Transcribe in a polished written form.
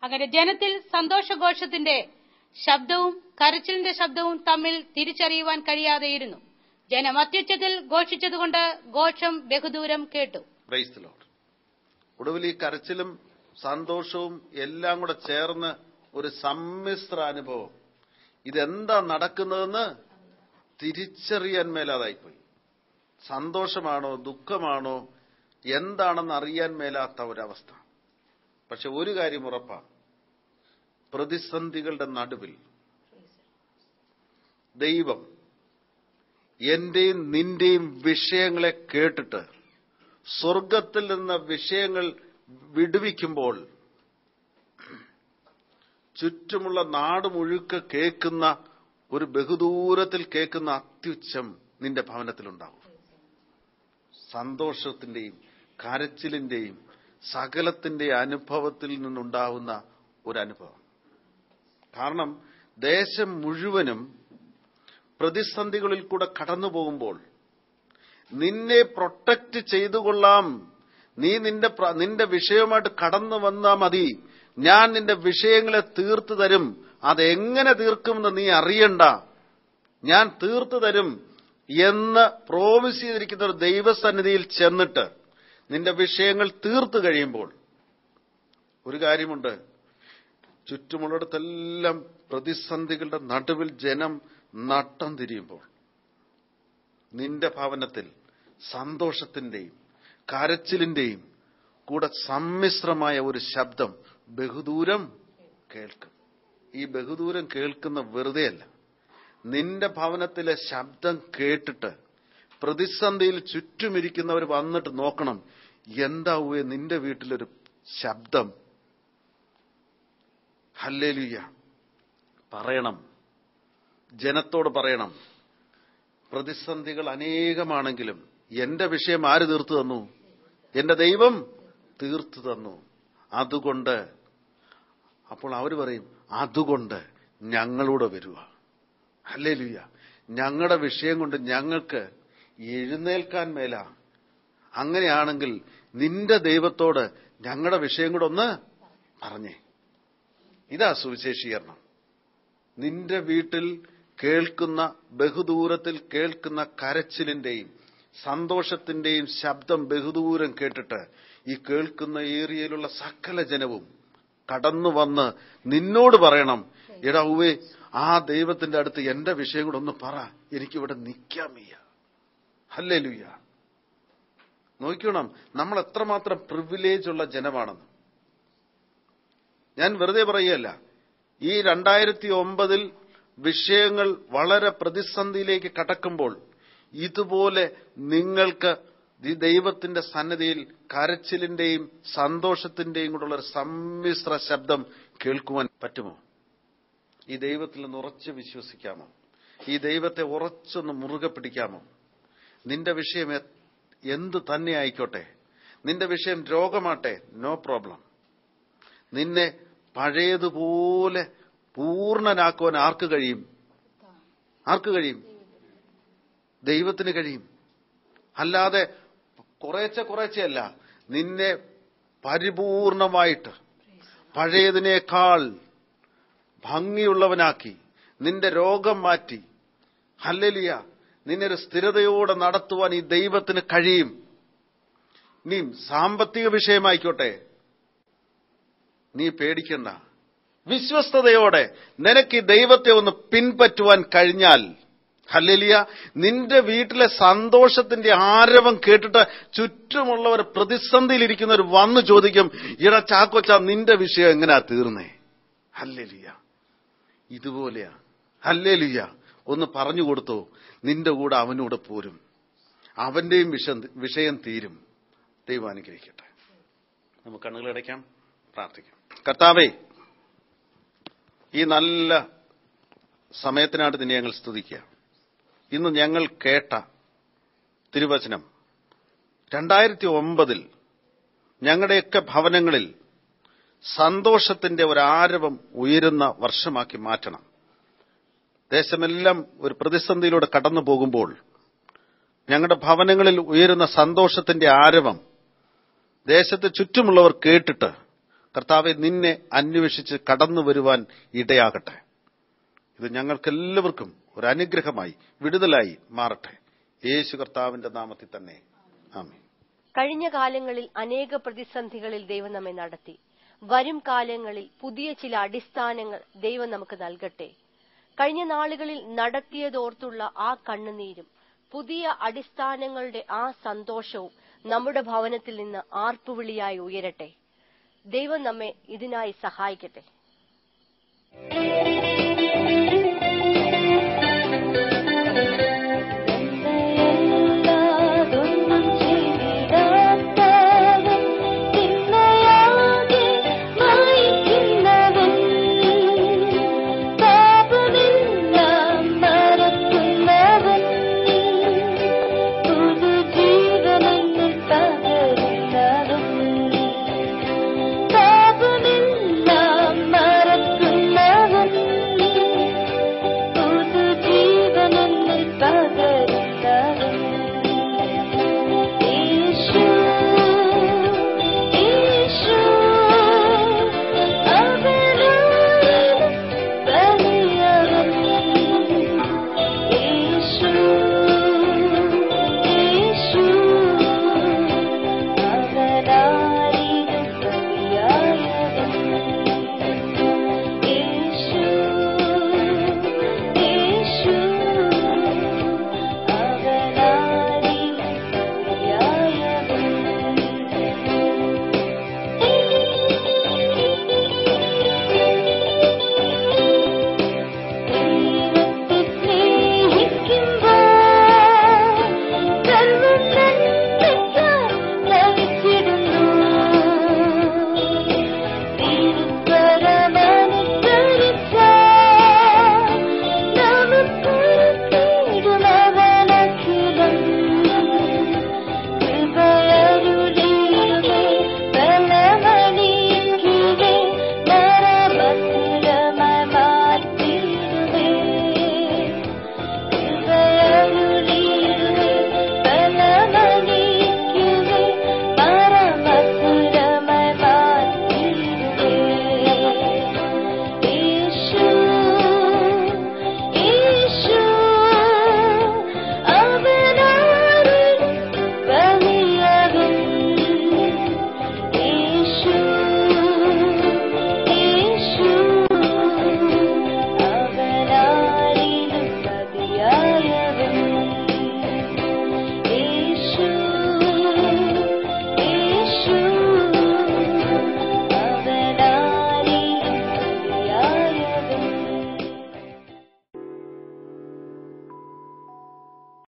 അങ്ങനെ ജനത്തിൽ സന്തോഷഘോഷത്തിന്റെ ശബ്ദവും കരച്ചിലിന്റെ ശബ്ദവും തമ്മിൽ തിരിച്ചറിയുവാൻ കഴിയാതെയിരുന്നു. ജനം അത്യുച്ചത്തിൽ ഘോഷിച്ചതുകൊണ്ട് ഘോഷം ബഹുദൂരം കേട്ടു. Praise the Lord. ഒടുവിൽ ഈ കരച്ചിലും സന്തോഷവും എല്ലാം കൂടെ ചേർന്ന് ഒരു സമ്മിശ്ര അനുഭവം. ഇതെന്താ നടക്കുന്നതെന്ന് തിരിച്ചറിയാൻ മേലാതായിപ്പോയി. സന്തോഷമാണോ ദുഃഖമാണോ എന്താണെന്ന് അറിയാൻ മേലാത്ത ഒരവസ്ഥ. പക്ഷെ ഒരു കാര്യം ഉറപ്പാ, പ്രതിസന്ധികളുടെ നടുവിൽ ദൈവം എന്റെയും നിന്റെയും വിഷയങ്ങളെ കേട്ടിട്ട് സ്വർഗത്തിൽ നിന്ന് വിഷയങ്ങൾ വിടുവിക്കുമ്പോൾ ചുറ്റുമുള്ള നാട് മുഴുക്കെ കേൾക്കുന്ന ഒരു ബഹുദൂരത്തിൽ കേൾക്കുന്ന അത്യുച്ചം നിന്റെ ഭവനത്തിലുണ്ടാവും. സന്തോഷത്തിന്റെയും കരച്ചിലിന്റെയും സകലത്തിന്റെ അനുഭവത്തിൽ നിന്നുണ്ടാവുന്ന ഒരനുഭവം. കാരണം ദേശം മുഴുവനും പ്രതിസന്ധികളിൽ കൂടെ കടന്നു പോകുമ്പോൾ നിന്നെ പ്രൊട്ടക്ട് ചെയ്തുകൊള്ളാം, നീ നിന്റെ വിഷയവുമായിട്ട് കടന്നു വന്നാ മതി, ഞാൻ നിന്റെ വിഷയങ്ങളെ തീർത്തു തരും, അതെങ്ങനെ തീർക്കുമെന്ന് നീ അറിയണ്ട, ഞാൻ തീർത്തു തരും എന്ന് പ്രോമിസ് ചെയ്തിരിക്കുന്ന ഒരു ദൈവസന്നിധിയിൽ ചെന്നിട്ട് നിന്റെ വിഷയങ്ങൾ തീർത്തു കഴിയുമ്പോൾ ഒരു കാര്യമുണ്ട്, ചുറ്റുമുള്ളിടത്തെല്ലാം പ്രതിസന്ധികളുടെ നടുവിൽ ജനം നട്ടം തിരിയുമ്പോൾ നിന്റെ ഭവനത്തിൽ സന്തോഷത്തിന്റെയും കരച്ചിലിന്റെയും കൂടെ സമ്മിശ്രമായ ഒരു ശബ്ദം ബഹുദൂരം കേൾക്കും. ഈ ബഹുദൂരം കേൾക്കുന്ന വെറുതെയല്ല, നിന്റെ ഭവനത്തിലെ ശബ്ദം കേട്ടിട്ട് പ്രതിസന്ധിയിൽ ചുറ്റുമിരിക്കുന്നവർ വന്നിട്ട് നോക്കണം, എന്താവേ നിന്റെ വീട്ടിലൊരു ശബ്ദം. ഹല്ലേലൂയ പറയണം, ജനത്തോട് പറയണം, പ്രതിസന്ധികൾ അനേകമാണെങ്കിലും എന്റെ വിഷയം ആര് തീർത്തു തന്നു? എന്റെ ദൈവം തീർത്തു തന്നു. അതുകൊണ്ട് അപ്പോൾ അവർ പറയും, അതുകൊണ്ട് ഞങ്ങളൂടെ വരുക. ഹല്ലേലൂയ. ഞങ്ങളുടെ വിഷയം കൊണ്ട് ഞങ്ങൾക്ക് എഴുന്നേൽക്കാൻ മേല. അങ്ങനെയാണെങ്കിൽ നിന്റെ ദൈവത്തോട് ഞങ്ങളുടെ വിഷയം കൂടെ ഒന്ന് പറഞ്ഞേ. ഇതാ സുവിശേഷീകരണം. നിന്റെ വീട്ടിൽ കേൾക്കുന്ന ബഹുദൂരത്തിൽ കേൾക്കുന്ന കരച്ചിലിന്റെയും സന്തോഷത്തിന്റെയും ശബ്ദം ബഹുദൂരം കേട്ടിട്ട് ഈ കേൾക്കുന്ന ഏരിയയിലുള്ള സകല ജനവും കടന്നു വന്ന് നിന്നോട് പറയണം, എടാ ഉവ്വേ ആ ദൈവത്തിന്റെ അടുത്ത് എന്റെ വിഷയം കൂടെ ഒന്ന് പറ, എനിക്കിവിടെ നിൽക്കാൻ വയ്യ. ഹല്ലേലൂയ. നോക്കണം നമ്മൾ എത്രമാത്രം പ്രിവിലേജ് ഉള്ള ജനമാണെന്ന്. ഞാൻ വെറുതെ പറയുകയല്ല. ഈ 2009 വിഷയങ്ങൾ വളരെ പ്രതിസന്ധിയിലേക്ക് കടക്കുമ്പോൾ ഇതുപോലെ നിങ്ങൾക്ക് ഈ ദൈവത്തിന്റെ സന്നിധിയിൽ കരച്ചിലിന്റെയും സന്തോഷത്തിന്റെയും കൂടെയുള്ള ഒരു സമ്മിശ്ര ശബ്ദം കേൾക്കുവാൻ പറ്റുമോ? ഈ ദൈവത്തിൽ നിന്ന് ഉറച്ച് വിശ്വസിക്കാമോ? ഈ ദൈവത്തെ ഉറച്ചൊന്ന് മുറുകെ പിടിക്കാമോ? നിന്റെ വിഷയം എന്ത് തന്നെ ആയിക്കോട്ടെ, നിന്റെ വിഷയം രോഗമാട്ടെ, നോ പ്രോബ്ലം. നിന്നെ പഴയതുപോലെ പൂർണ്ണനാക്കുവാൻ ആർക്ക് കഴിയും? ആർക്ക് കഴിയും? ദൈവത്തിന് കഴിയും. അല്ലാതെ കുറേശ്ശെയല്ല, നിന്നെ പരിപൂർണമായിട്ട് പഴയതിനേക്കാൾ ഭംഗിയുള്ളവനാക്കി നിന്റെ രോഗം മാറ്റി, ഹല്ലേലൂയ, നിന്നെ ഒരു സ്ഥിരതയോടെ നടത്തുവാൻ ഈ ദൈവത്തിന് കഴിയും. നീ സാമ്പത്തിക വിഷയമായിക്കോട്ടെ, നീ പേടിക്കണ്ട. വിശ്വസ്തയോടെ നിനക്ക് ഈ ദൈവത്തെ ഒന്ന് പിൻപറ്റുവാൻ കഴിഞ്ഞാൽ, ഹല്ലേലൂയ, നിന്റെ വീട്ടിലെ സന്തോഷത്തിന്റെ ആരവം കേട്ടിട്ട് ചുറ്റുമുള്ളവർ പ്രതിസന്ധിയിലിരിക്കുന്നവർ വന്നു ചോദിക്കും, ഇടാ ചാക്കോച്ചാ നിന്റെ വിഷയം എങ്ങനെയാ തീർന്നേ? ഹല്ലേലൂയ. ഇതുപോലെയാ. ഹല്ലേലൂയ. ഒന്ന് പറഞ്ഞു കൊടുത്തോ, നിന്റെ കൂടെ അവനൂടെ പോരും, അവന്റെയും വിഷയം തീരും. ദൈവം അനുഗ്രഹിക്കട്ടെ. നമുക്ക് കണ്ണുകളടയ്ക്കാം, പ്രാർത്ഥിക്കാം. കർത്താവേ, ഈ നല്ല സമയത്തിനായിട്ട് നിന്നെ ഞങ്ങൾ സ്തുതിക്കുക. ഇന്ന് ഞങ്ങൾ കേട്ട തിരുവചനം 2009 ഞങ്ങളുടെയൊക്കെ ഭവനങ്ങളിൽ സന്തോഷത്തിന്റെ ഒരാരവം ഉയരുന്ന വർഷമാക്കി മാറ്റണം. ദേശമെല്ലാം ഒരു പ്രതിസന്ധിയിലൂടെ കടന്നു പോകുമ്പോൾ ഞങ്ങളുടെ ഭവനങ്ങളിൽ ഉയരുന്ന സന്തോഷത്തിന്റെ ആരവം ദേശത്തെ ചുറ്റുമുള്ളവർ കേട്ടിട്ട് കർത്താവെ, നിന്നെ അന്വേഷിച്ച് കടന്നു വരുവാൻ ഇടയാകട്ടെ. ഇത് ഞങ്ങൾക്കെല്ലാവർക്കും ഒരു അനുഗ്രഹമായി, വിടുതലായി മാറട്ടെ. യേശു കർത്താവിന്റെ നാമത്തിൽ തന്നെ ആമേൻ. കഴിഞ്ഞ കാലങ്ങളിൽ അനേക പ്രതിസന്ധികളിൽ ദൈവം നമ്മെ നടത്തി. വരും കാലങ്ങളിൽ പുതിയ ചില അടിസ്ഥാനങ്ങൾ ദൈവം നമുക്ക് നൽകട്ടെ. കഴിഞ്ഞ നാളുകളിൽ നടത്തിയതോർത്തുള്ള ആ കണ്ണുനീരും പുതിയ അടിസ്ഥാനങ്ങളുടെ ആ സന്തോഷവും നമ്മുടെ ഭവനത്തിൽ നിന്ന് ആർപ്പുവിളിയായി ഉയരട്ടെ. ദൈവം നമ്മെ ഇതിനായി സഹായിക്കട്ടെ.